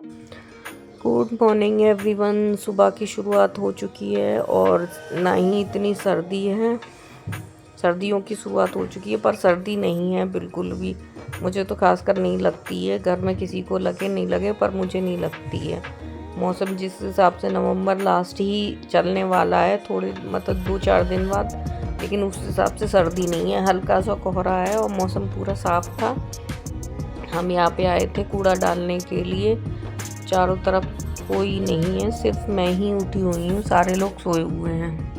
Good morning everyone. सुबह की शुरुआत हो चुकी है और ना ही इतनी सर्दी है। सर्दियों की शुरुआत हो चुकी है पर सर्दी नहीं है बिल्कुल भी। मुझे तो खासकर नहीं लगती है, घर में किसी को लगे नहीं लगे पर मुझे नहीं लगती है। मौसम जिस हिसाब से नवंबर लास्ट ही चलने वाला है, थोड़े मतलब 2-4 दिन बाद, लेकिन उस हिसाब से सर्दी नहीं है। हल्का सा कोहरा है और मौसम पूरा साफ था। हम यहाँ पे आए थे कूड़ा डालने के लिए। चारों तरफ कोई नहीं है, सिर्फ मैं ही उठी हुई हूँ, सारे लोग सोए हुए हैं।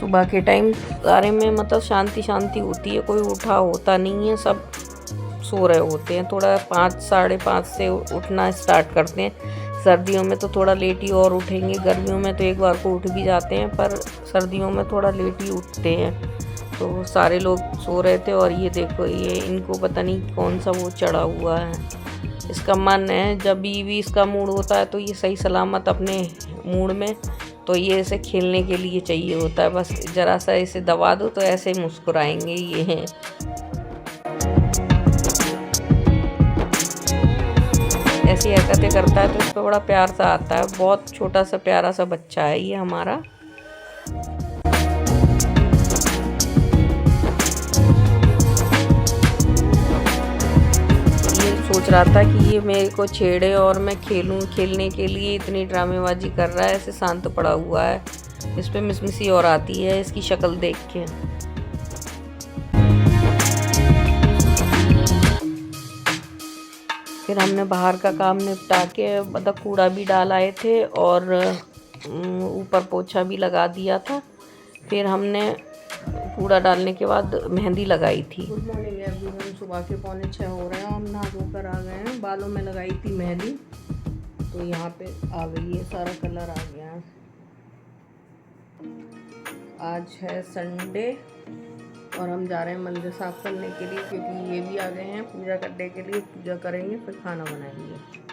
सुबह के टाइम सारे में मतलब शांति शांति होती है, कोई उठा होता नहीं है, सब सो रहे होते हैं। थोड़ा 5 साढ़े 5 से उठना स्टार्ट करते हैं। सर्दियों में तो थोड़ा लेट ही और उठेंगे, गर्मियों में तो एक बार को उठ भी जाते हैं, पर सर्दियों में थोड़ा लेट ही उठते हैं। तो सारे लोग सो रहे थे और ये देखो, ये इनको पता नहीं कौन सा वो चढ़ा हुआ है। इसका मन है, जब भी इसका मूड होता है तो ये सही सलामत अपने मूड में, तो ये इसे खेलने के लिए चाहिए होता है। बस ज़रा सा इसे दबा दो तो ऐसे ही मुस्कुराएंगे ये हैं। ऐसी हरकतें करता है तो इस पर बड़ा प्यार सा आता है। बहुत छोटा सा प्यारा सा बच्चा है ये हमारा। सोच रहा था कि ये मेरे को छेड़े और मैं खेलूं, खेलने के लिए इतनी ड्रामेबाजी कर रहा है, ऐसे शांत पड़ा हुआ है। इस पे मिसमिसी और आती है इसकी शक्ल देख के। फिर हमने बाहर का काम निपटा के मतलब कूड़ा भी डालाए थे और ऊपर पोछा भी लगा दिया था। फिर हमने कूड़ा डालने के बाद मेहंदी लगाई थी। Good morning everyone. सुबह के 5:45 हो रहे हैं और हम नहा धोकर आ गए हैं। बालों में लगाई थी मेहंदी तो यहाँ पे आ गई है, सारा कलर आ गया है। आज है संडे और हम जा रहे हैं मंदिर साफ करने के लिए, क्योंकि ये भी आ गए हैं पूजा करने के लिए। पूजा करेंगे फिर खाना बनाएंगे।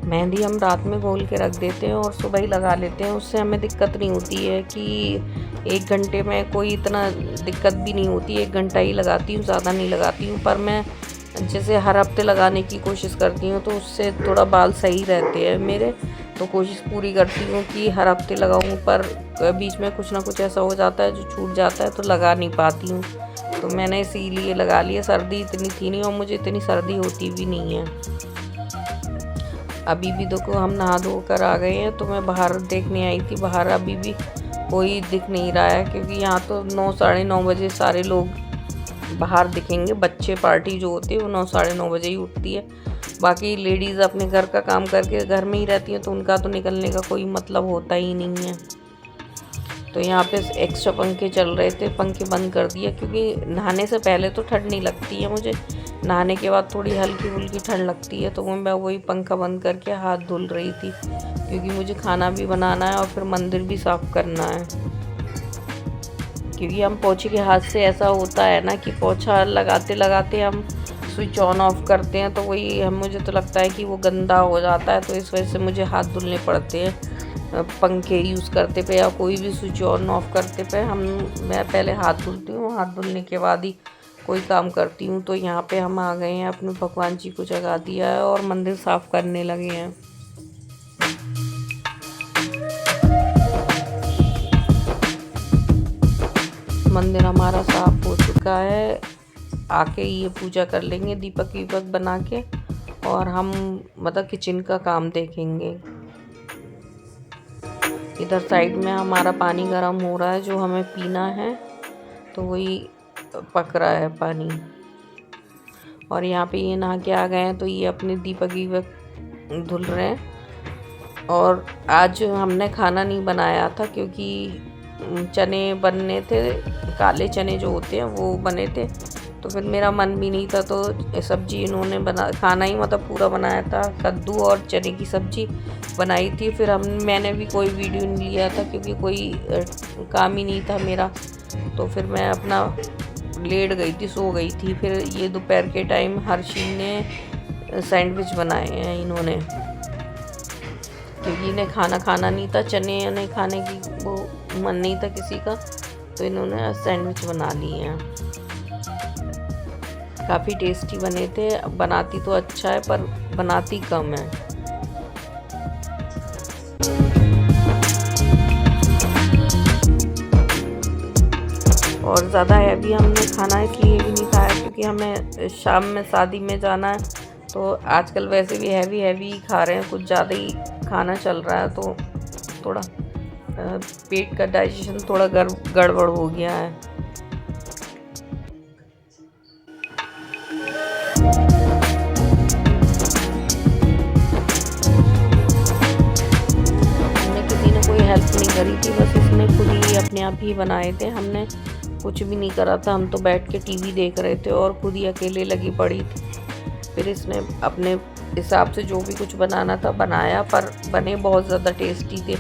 मेहंदी हम रात में घोल के रख देते हैं और सुबह ही लगा लेते हैं। उससे हमें दिक्कत नहीं होती है कि 1 घंटे में कोई इतना दिक्कत भी नहीं होती। 1 घंटा ही लगाती हूँ, ज़्यादा नहीं लगाती हूँ। पर मैं जैसे हर हफ्ते लगाने की कोशिश करती हूँ तो उससे थोड़ा बाल सही रहते हैं मेरे, तो कोशिश पूरी करती हूँ कि हर हफ्ते लगाऊँ। पर बीच में कुछ ना कुछ ऐसा हो जाता है जो छूट जाता है तो लगा नहीं पाती हूँ। तो मैंने इसीलिए लगा लिया। सर्दी इतनी थी नहीं और मुझे इतनी सर्दी होती भी नहीं है। अभी भी देखो हम नहा धो कर आ गए हैं, तो मैं बाहर देखने आई थी। बाहर अभी भी कोई दिख नहीं रहा है, क्योंकि यहाँ तो 9 साढ़े 9 बजे सारे लोग बाहर दिखेंगे। बच्चे पार्टी जो होती है वो 9 साढ़े 9 बजे ही उठती है। बाकी लेडीज़ अपने घर का काम करके घर में ही रहती हैं, तो उनका तो निकलने का कोई मतलब होता ही नहीं है। तो यहाँ पे एक्स्ट्रा पंखे चल रहे थे, पंखे बंद कर दिया, क्योंकि नहाने से पहले तो ठंड नहीं लगती है मुझे। नहाने के बाद थोड़ी हल्की फुल्की ठंड लगती है, तो मैं वही पंखा बंद करके हाथ धुल रही थी, क्योंकि मुझे खाना भी बनाना है और फिर मंदिर भी साफ़ करना है। क्योंकि हम पोछे के हाथ से ऐसा होता है ना कि पोछा लगाते लगाते हम स्विच ऑन ऑफ करते हैं, तो वही मुझे तो लगता है कि वो गंदा हो जाता है, तो इस वजह से मुझे हाथ धुलने पड़ते हैं। पंखे यूज़ करते पे या कोई भी स्विच ऑन ऑफ करते पे मैं पहले हाथ धुलती हूँ। हाथ धुलने के बाद ही कोई काम करती हूँ। तो यहाँ पे हम आ गए हैं, अपने भगवान जी को जगा दिया है और मंदिर साफ़ करने लगे हैं। मंदिर हमारा साफ़ हो चुका है। आके ये पूजा कर लेंगे दीपक वीपक बना के, और हम मतलब किचन का काम देखेंगे। इधर साइड में हमारा पानी गर्म हो रहा है जो हमें पीना है, तो वही पक रहा है पानी। और यहाँ पे ये नहा के आ गए हैं, तो ये अपने दीपक वीपक धुल रहे हैं। और आज हमने खाना नहीं बनाया था, क्योंकि चने बनने थे, काले चने जो होते हैं वो बने थे, तो फिर मेरा मन भी नहीं था। तो सब्जी इन्होंने खाना ही मतलब पूरा बनाया था। कद्दू और चने की सब्जी बनाई थी। फिर मैंने भी कोई वीडियो नहीं लिया था, क्योंकि कोई काम ही नहीं था मेरा। तो फिर मैं अपना लेट गई थी, सो गई थी। फिर ये दोपहर के टाइम हर्षी ने सैंडविच बनाए हैं इन्होंने, क्योंकि इन्हें खाना नहीं था, चने उन्हें खाने की वो मन नहीं था किसी का, तो इन्होंने सैंडविच बना लिए हैं। काफ़ी टेस्टी बने थे। बनाती तो अच्छा है पर बनाती कम है। और ज़्यादा हैवी हमने खाना इसलिए भी नहीं खाया क्योंकि हमें शाम में शादी में जाना है, तो आजकल वैसे भी हैवी ही खा रहे हैं, कुछ ज़्यादा ही खाना चल रहा है, तो थोड़ा पेट का डाइजेशन थोड़ा गड़बड़ हो गया है। हमने किसी ने कोई हेल्प नहीं करी थी, बस इसने खुद ही अपने आप ही बनाए थे। हमने कुछ भी नहीं करा था, हम तो बैठ के टीवी देख रहे थे और खुद ही अकेले लगी पड़ी थी। फिर इसने अपने हिसाब से जो भी कुछ बनाना था बनाया, पर बने बहुत ज़्यादा टेस्टी थे।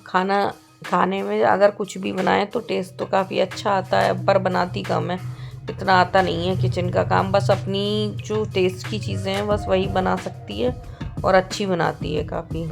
खाने में अगर कुछ भी बनाए तो टेस्ट तो काफ़ी अच्छा आता है, पर बनाती कम है, इतना आता नहीं है किचन का काम। बस अपनी जो टेस्ट की चीज़ें हैं बस वही बना सकती है और अच्छी बनाती है काफ़ी।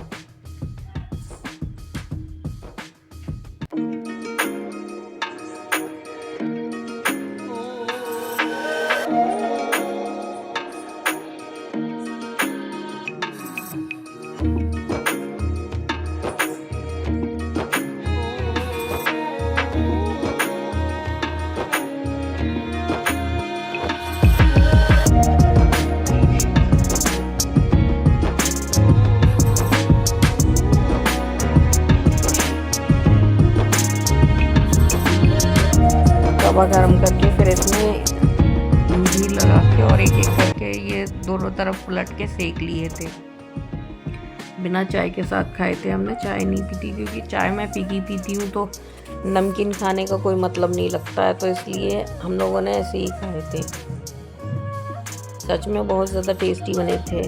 तवा गरम करके फिर इसमें घी लगा के और एक करके ये दोनों तरफ उलट के सेक लिए थे। बिना चाय के साथ खाए थे हमने, चाय नहीं पीती क्योंकि चाय मैं फीकी पीती हूँ, तो नमकीन खाने का कोई मतलब नहीं लगता है, तो इसलिए हम लोगों ने ऐसे ही खाए थे। सच में बहुत ज़्यादा टेस्टी बने थे।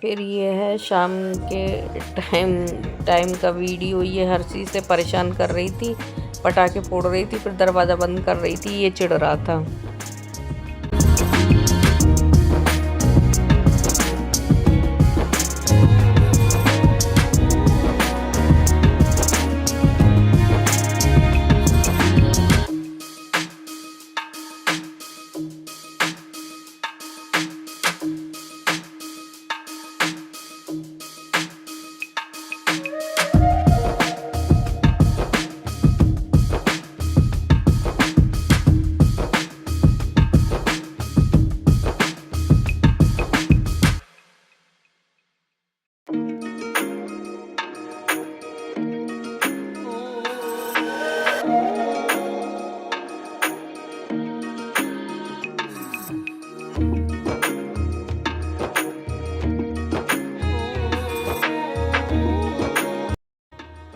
फिर ये है शाम के टाइम का वीडियो। ये हर्षी से परेशान कर रही थी, पटाखे फोड़ रही थी, फिर दरवाज़ा बंद कर रही थी, ये चिढ़ रहा था।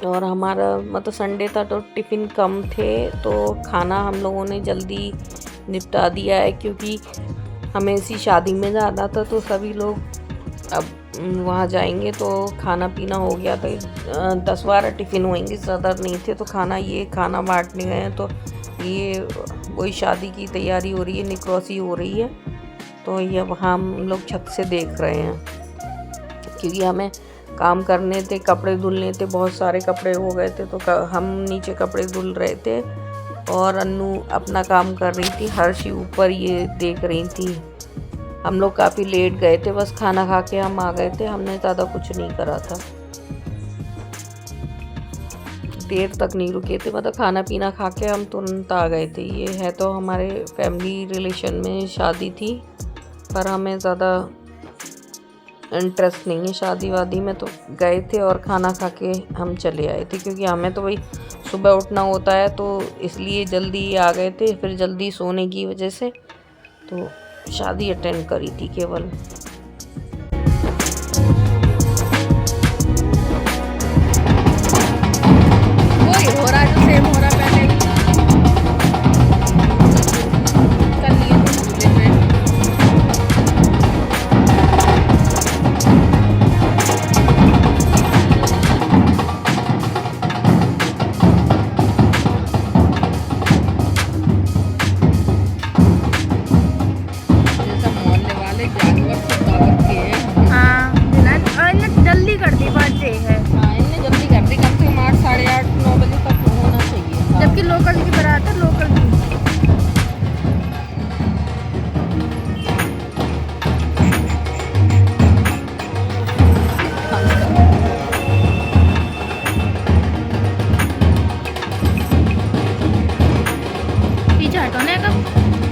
और हमारा मतलब संडे था तो टिफ़िन कम थे, तो खाना हम लोगों ने जल्दी निपटा दिया है, क्योंकि हमें इसी शादी में जाना था, तो सभी लोग अब वहाँ जाएंगे तो खाना पीना हो गया। तो 10-12 टिफ़िन होंगे, ज़्यादा नहीं थे, तो खाना बांटने गए हैं। तो ये वही शादी की तैयारी हो रही है, निक्रोसी हो रही है, तो ये वहाँ हम लोग छत से देख रहे हैं, क्योंकि हमें काम करने थे, कपड़े धुलने थे, बहुत सारे कपड़े हो गए थे, तो हम नीचे कपड़े धुल रहे थे और अन्नू अपना काम कर रही थी, हर्षी ऊपर ये देख रही थी। हम लोग काफ़ी लेट गए थे, बस खाना खा के हम आ गए थे, हमने ज़्यादा कुछ नहीं करा था, देर तक नहीं रुके थे, मतलब खाना पीना खा के हम तुरंत आ गए थे। ये है तो हमारे फैमिली रिलेशन में शादी थी, पर हमें ज़्यादा इंटरेस्ट नहीं है शादी वादी में, तो गए थे और खाना खा के हम चले आए थे, क्योंकि हमें तो भाई सुबह उठना होता है, तो इसलिए जल्दी आ गए थे, फिर जल्दी सोने की वजह से तो शादी अटेंड करी थी केवल। वही हो रहा है जो सेम हो रहा है पहले भी। कर लिए थे झूले पे। जैसा मोहल्ले वाले जानवर से ताकत के हैं। हाँ इन्हें जल्दी कर दी बात ये है, हाँ, इनने जल्दी कर दी, कम से कम 8, साढ़े 8, 9 बजे तक होना चाहिए था। जबकि लोकल की बारात है, लोकल की। पीछे हटोने का,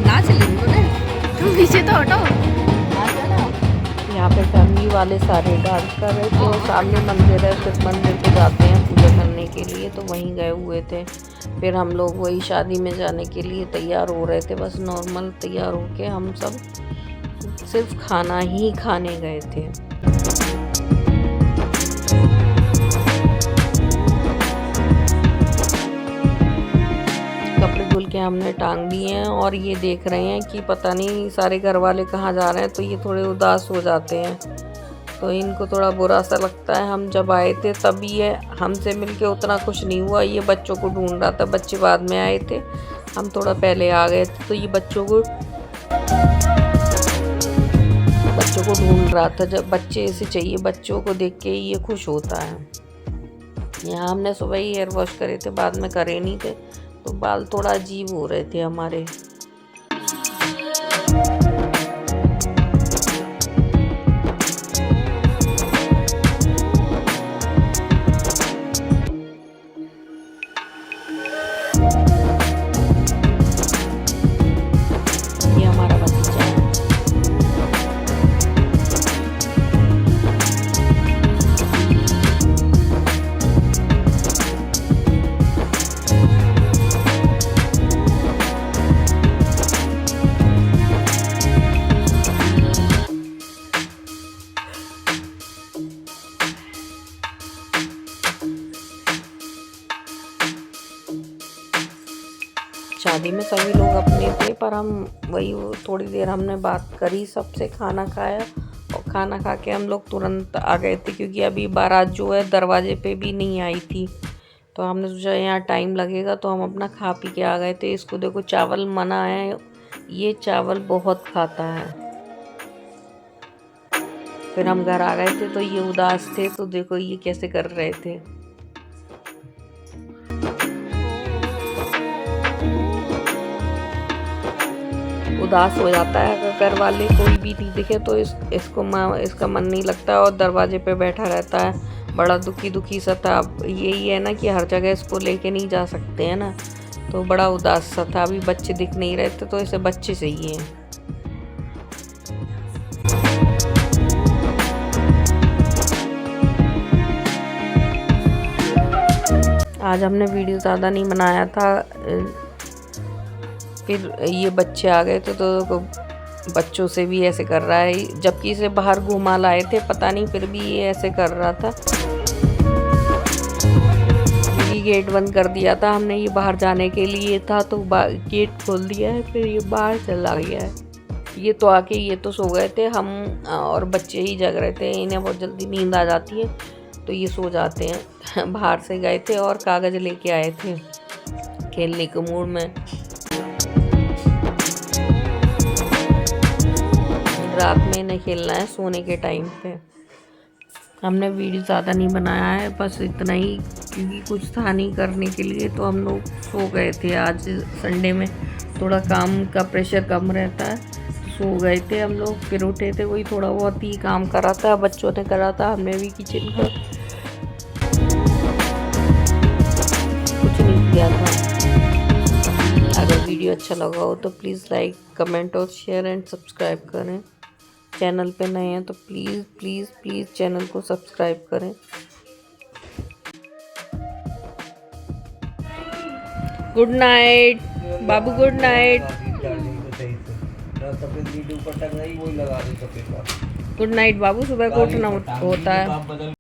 ना चलेंगे ना, तुम पीछे तो हटो। ना चला। यहाँ पे फैमिली वाले सारे डांस कर रहे थे और सामने मंदिर है, फिर मंदिर पे जाते हैं पूजा करने के लिए, तो वहीं गए हुए थे। फिर हम लोग वही शादी में जाने के लिए तैयार हो रहे थे, बस नॉर्मल तैयार होके हम सब सिर्फ खाना ही खाने गए थे। कपड़े धुल के हमने टांग दिए हैं और ये देख रहे हैं कि पता नहीं सारे घर वाले कहाँ जा रहे हैं, तो ये थोड़े उदास हो जाते हैं, तो इनको थोड़ा बुरा सा लगता है। हम जब आए थे तब ये हमसे मिलके उतना खुश नहीं हुआ, ये बच्चों को ढूंढ रहा था, बच्चे बाद में आए थे, हम थोड़ा पहले आ गए थे, तो ये बच्चों को ढूंढ रहा था। जब बच्चे ऐसे चाहिए, बच्चों को देख के ये खुश होता है। यहाँ हमने सुबह ही हेयर वॉश करे थे, बाद में करे नहीं थे, तो बाल थोड़ा अजीब हो रहे थे हमारे। ये हमारा बच्चा है। शादी में सभी लोग अपने थे, पर हम वही थोड़ी देर हमने बात करी सबसे, खाना खाया और खाना खा के हम लोग तुरंत आ गए थे, क्योंकि अभी बारात जो है दरवाजे पे भी नहीं आई थी, तो हमने सोचा यहाँ टाइम लगेगा, तो हम अपना खा पी के आ गए थे। इसको देखो चावल मना है, ये चावल बहुत खाता है। फिर हम घर आ गए थे तो ये उदास थे, तो देखो ये कैसे कर रहे थे। उदास हो जाता है अगर घर वाले कोई भी नहीं दिखे, तो इसका मन नहीं लगता और दरवाजे पे बैठा रहता है, बड़ा दुखी सा था। अब यही है ना कि हर जगह इसको लेके नहीं जा सकते हैं ना, तो बड़ा उदास सा था। अभी बच्चे दिख नहीं रहे थे, तो इसे बच्चे चाहिए। आज हमने वीडियो ज़्यादा नहीं बनाया था, फिर ये बच्चे आ गए थे, तो बच्चों से भी ऐसे कर रहा है, जबकि इसे बाहर घुमा लाए थे, पता नहीं फिर भी ये ऐसे कर रहा था। ये गेट बंद कर दिया था हमने, ये बाहर जाने के लिए था, तो गेट खोल दिया है, फिर ये बाहर चला गया है। ये तो आके ये तो सो गए थे, हम और बच्चे ही जग रहे थे। इन्हें बहुत जल्दी नींद आ जाती है, तो ये सो जाते हैं। बाहर से गए थे और कागज़ लेके आए थे खेलने के मूड में। रात में इन्हें खेलना है सोने के टाइम पे। हमने वीडियो ज़्यादा नहीं बनाया है, बस इतना ही, क्योंकि कुछ था नहीं करने के लिए, तो हम लोग सो गए थे। आज संडे में थोड़ा काम का प्रेशर कम रहता है, सो गए थे हम लोग। फिर उठे थे, वही थोड़ा बहुत ही काम करा था, बच्चों ने करा था, हमने भी किचन का कुछ नहीं किया था। अगर वीडियो अच्छा लगा हो तो प्लीज़ लाइक, कमेंट और शेयर एंड सब्सक्राइब करें। चैनल पे नए हैं तो प्लीज़ प्लीज़ प्लीज़ चैनल को सब्सक्राइब करें। गुड नाइट बाबू, गुड नाइट, गुड नाइट बाबू। सुबह को उठना होता है।